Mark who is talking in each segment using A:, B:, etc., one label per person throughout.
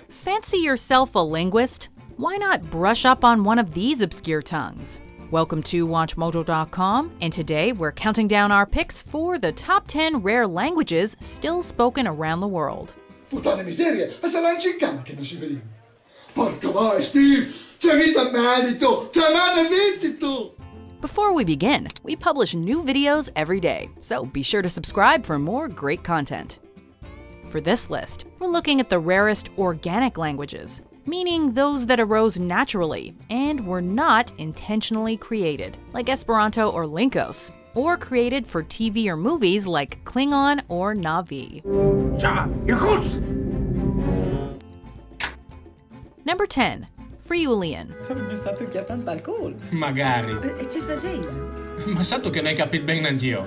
A: Fancy yourself a linguist? Why not brush up on one of these obscure tongues? Welcome to WatchMojo.com, and today we're counting down our picks for the top 10 rare languages still spoken around the world.
B: Puttana miseria, ma sarà in città che non si vediva. Porca vai, Steve! C'è vita merito! C'è mano vendito!
A: Before we begin, we publish new videos every day, so be sure to subscribe for more great content. For this list, we're looking at the rarest organic languages, meaning those that arose naturally and were not intentionally created, like Esperanto or Linkos, or created for TV or movies like Klingon or Na'vi. Number 10. Friulian.
C: Magari. Ma santo che non hai capito bene anch'io.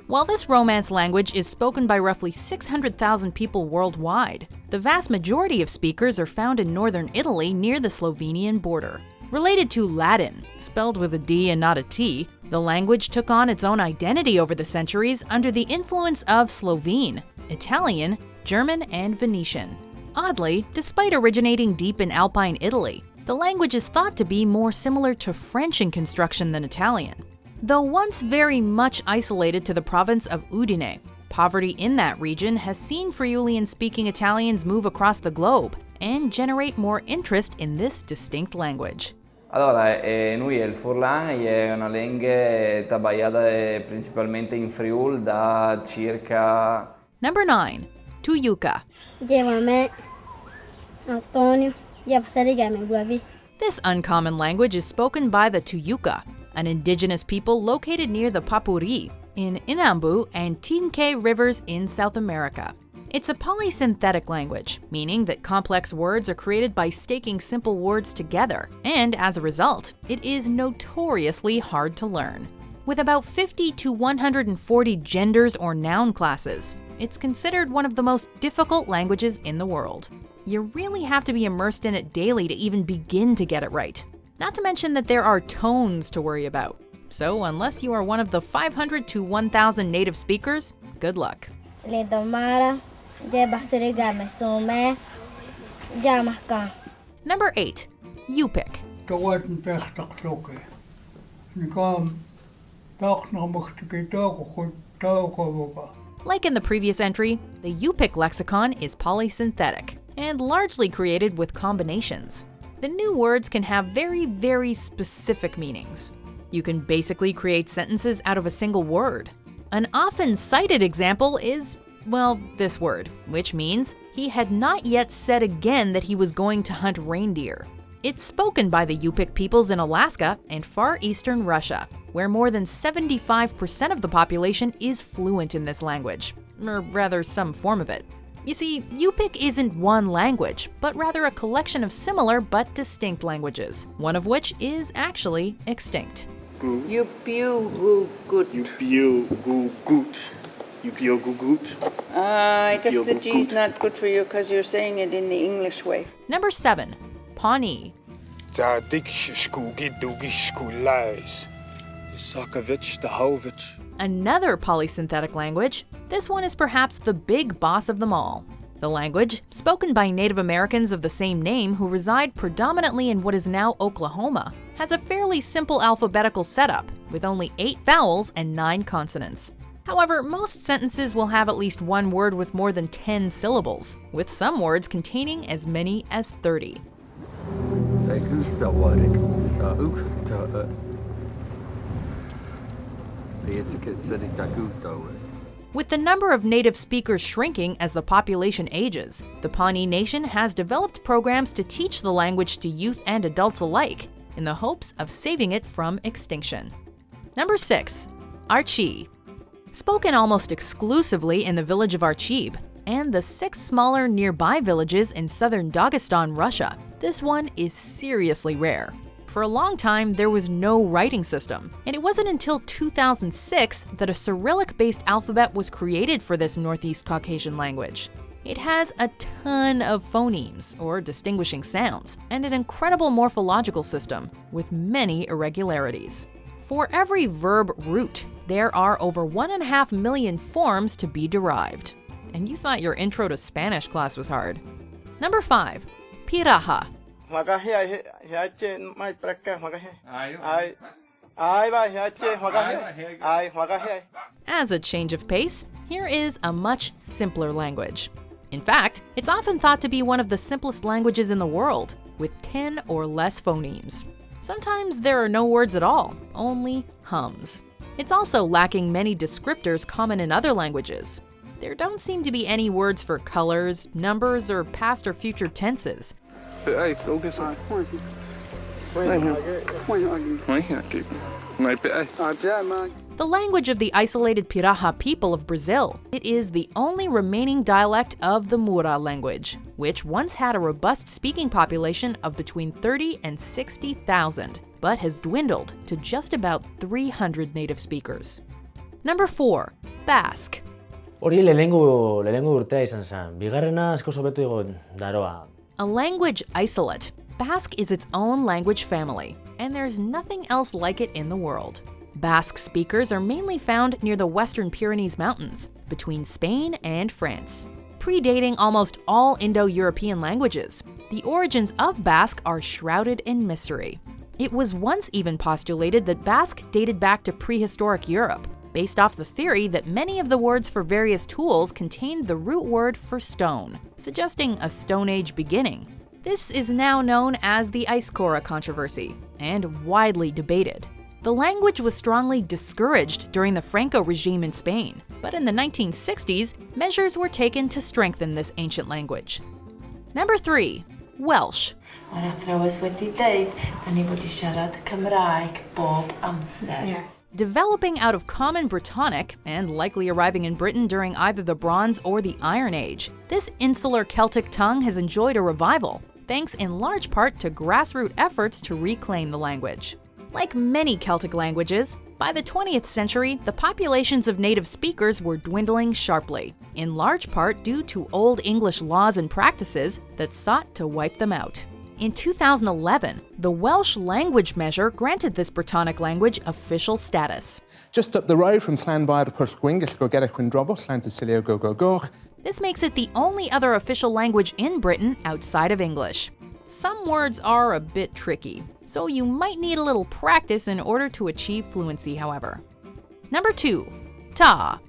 A: While this Romance language is spoken by roughly 600,000 people worldwide, the vast majority of speakers are found in northern Italy near the Slovenian border. Related to Latin, spelled with a D and not a T, the language took on its own identity over the centuries under the influence of Slovene, Italian, German, and Venetian. Oddly, despite originating deep in Alpine Italy, the language is thought to be more similar to French in construction than Italian. Though once very much isolated to the province of Udine, poverty in that region has seen Friulian-speaking Italians move across the globe and generate more interest in this distinct language.
D: Allora, noi il Furlan è una lingua trabalhada principalmente in Friul da circa...
A: Number 9. Tuyuca. This uncommon language is spoken by the Tuyuca, an indigenous people located near the Papuri in Inambu and Tinque rivers in South America. It's a polysynthetic language, meaning that complex words are created by staking simple words together, and as a result, it is notoriously hard to learn. With about 50 to 140 genders or noun classes, it's considered one of the most difficult languages in the world. You really have to be immersed in it daily to even begin to get it right. Not to mention that there are tones to worry about. So unless you are one of the 500 to 1,000 native speakers, good luck. Number 8. Upick. Like in the previous entry, the Yupik lexicon is polysynthetic and largely created with combinations. The new words can have very, very specific meanings. You can basically create sentences out of a single word. An often cited example is, well, this word, which means he had not yet said again that he was going to hunt reindeer. It's spoken by the Yupik peoples in Alaska and far eastern Russia, where more than 75% of the population is fluent in this language, or rather some form of it. You see, Yupik isn't one language, but rather a collection of similar but distinct languages, one of which is actually extinct.
E: I guess the G's not good for you because you're saying it in the English way.
A: Number 7. Pawnee. Another polysynthetic language. This one is perhaps the big boss of them all. The language, spoken by Native Americans of the same name who reside predominantly in what is now Oklahoma, has a fairly simple alphabetical setup, with only 8 vowels and 9 consonants. However, most sentences will have at least one word with more than 10 syllables, with some words containing as many as 30. With the number of native speakers shrinking as the population ages, the Pawnee Nation has developed programs to teach the language to youth and adults alike, in the hopes of saving it from extinction. Number 6. Archi. Spoken almost exclusively in the village of Archib and the 6 smaller nearby villages in southern Dagestan, Russia, this one is seriously rare. For a long time, there was no writing system, and it wasn't until 2006 that a Cyrillic-based alphabet was created for this Northeast Caucasian language. It has a ton of phonemes, or distinguishing sounds, and an incredible morphological system, with many irregularities. For every verb root, There are over 1.5 million forms to be derived. And you thought your intro to Spanish class was hard. Number 5. Pirahã. As a change of pace, here is a much simpler language. In fact, it's often thought to be one of the simplest languages in the world, with 10 or less phonemes. Sometimes there are no words at all, only hums. It's also lacking many descriptors common in other languages. There don't seem to be any words for colors, numbers, or past or future tenses. The language of the isolated Pirahã people of Brazil. It is the only remaining dialect of the Mura language, which once had a robust speaking population of between 30 and 60,000, but has dwindled to just about 300 native speakers. Number 4. Basque.
F: Hori lehenengo urtea izan zen. Bigarrena asko hobeto igo daroa.
A: A language isolate, Basque is its own language family, and there's nothing else like it in the world. Basque speakers are mainly found near the western Pyrenees Mountains, between Spain and France. Predating almost all Indo-European languages, the origins of Basque are shrouded in mystery. It was once even postulated that Basque dated back to prehistoric Europe, based off the theory that many of the words for various tools contained the root word for stone, suggesting a Stone Age beginning. This is now known as the Aizkora controversy, and widely debated. The language was strongly discouraged during the Franco regime in Spain, but in the 1960s, measures were taken to strengthen this ancient language. Number 3. Welsh. Developing out of Common Brittonic, and likely arriving in Britain during either the Bronze or the Iron Age, this insular Celtic tongue has enjoyed a revival, thanks in large part to grassroots efforts to reclaim the language. Like many Celtic languages, by the 20th century, the populations of native speakers were dwindling sharply, in large part due to Old English laws and practices that sought to wipe them out. In 2011, the Welsh language measure granted this Brittonic language official status.
G: Just up the road from Llanfair Pwllgwyngyll go get a Quindrobol, Llantysilio go go go.
A: This makes it the only other official language in Britain outside of English. Some words are a bit tricky, so you might need a little practice in order to achieve fluency, however. Number 2. Ta.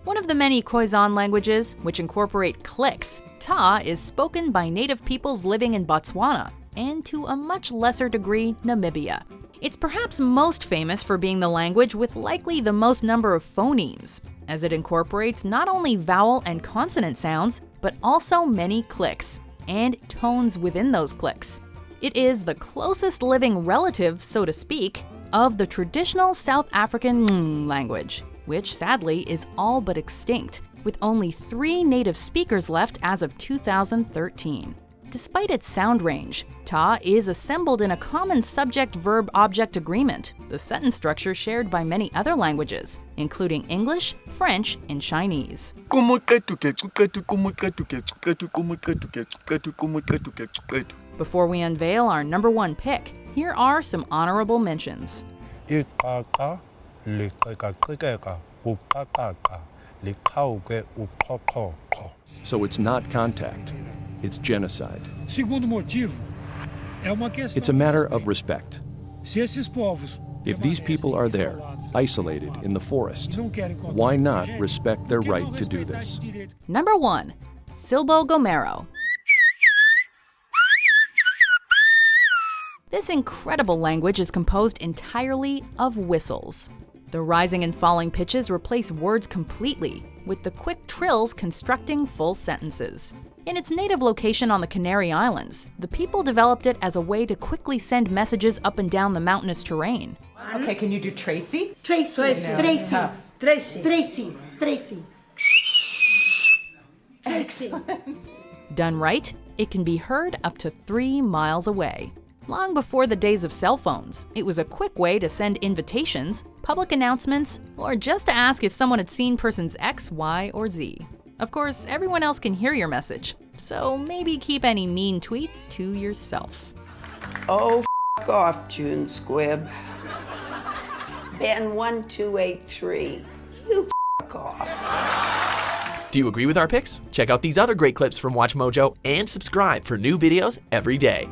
A: One of the many Khoisan languages, which incorporate clicks, Ta is spoken by native peoples living in Botswana, and to a much lesser degree, Namibia. It's perhaps most famous for being the language with likely the most number of phonemes, as it incorporates not only vowel and consonant sounds, but also many clicks, and tones within those clicks. It is the closest living relative, so to speak, of the traditional South African language, which sadly is all but extinct, with only 3 native speakers left as of 2013. Despite its sound range, Ta is assembled in a common subject-verb-object agreement, the sentence structure shared by many other languages, including English, French, and Chinese. Before we unveil our number 1 pick, here are some honorable mentions.
H: So it's not contact. It's genocide. It's a matter of respect. If these people are there, isolated in the forest, why not respect their right to do this?
A: Number 1. Silbo Gomero. This incredible language is composed entirely of whistles. The rising and falling pitches replace words completely, with the quick trills constructing full sentences. In its native location on the Canary Islands, the people developed it as a way to quickly send messages up and down the mountainous terrain.
I: Okay, can you do Tracy?
J: Tracy.
A: Excellent. Done right, it can be heard up to 3 miles away. Long before the days of cell phones, it was a quick way to send invitations, public announcements, or just to ask if someone had seen persons X, Y, or Z. Of course, everyone else can hear your message, so maybe keep any mean tweets to yourself.
J: Oh, f off, June Squibb. Ben 1283. You f off.
K: Do you agree with our picks? Check out these other great clips from WatchMojo and subscribe for new videos every day.